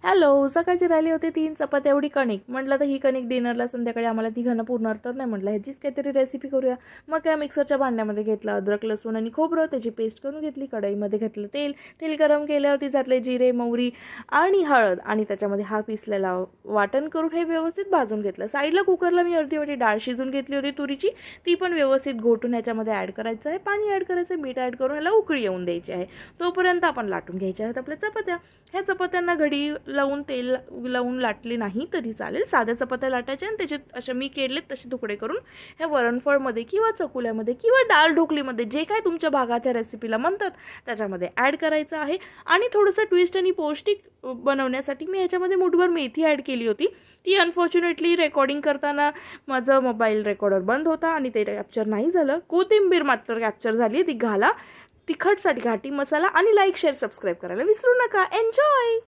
Hello, सकाळची राहिली होती 3 चपात्या एवढी कणिक. म्हटलं तर ही कणिक डिनरला संध्याकाळी आम्हाला तिघांना पुरणार तर नाही. म्हटलं ह्याचीच काहीतरी रेसिपी करूया. मग काय मिक्सरच्या भांड्यामध्ये घेतलं अद्रक लसूण आणि खोबरं, त्याची पेस्ट करून घेतली. कढईमध्ये घेतलं तेल. तेल गरम केल्यावरती घातले जिरे, मोहरी आणि हळद आणि त्याच्यामध्ये हा पिसलेला वाटण करून हे व्यवस्थित भाजून घेतलं. साईडला कुकरला मी अर्धी वाटी डाळ शिजून घेतली होती तुरीची. ती पण व्यवस्थित घोटून ह्याच्यामध्ये ॲड करायचं आहे. पाणी ॲड करायचं, मीठ ॲड करून ह्याला उकळी येऊन द्यायची आहे. तोपर्यंत आपण लाटून घ्यायच्या आहेत आपल्या चपात्या. ह्या चपात्यांना घडी लावून तेल लावून लाटले नाही तरी चालेल. साध्या चपात्या लाटायच्या आणि त्याचे असे मी केलेत तसे तुकडे करून ह्या वरणफळमध्ये किंवा चकुल्यामध्ये किंवा डाळ ढोकलीमध्ये जे काय तुमच्या भागात ह्या रेसिपीला म्हणतात त्याच्यामध्ये ॲड करायचं आहे. आणि थोडंसं ट्विस्ट आणि पौष्टिक बनवण्यासाठी मी ह्याच्यामध्ये मुठभर मेथी ॲड केली होती. ती अनफॉर्च्युनेटली रेकॉर्डिंग करताना माझं मोबाईल रेकॉर्डर बंद होता आणि ते कॅप्चर नाही झालं. कोथिंबीर मात्र कॅप्चर झाली. ती घाला. तिखटसाठी घाटी मसाला आणि लाईक शेअर सबस्क्राईब करायला विसरू नका. एन्जॉय.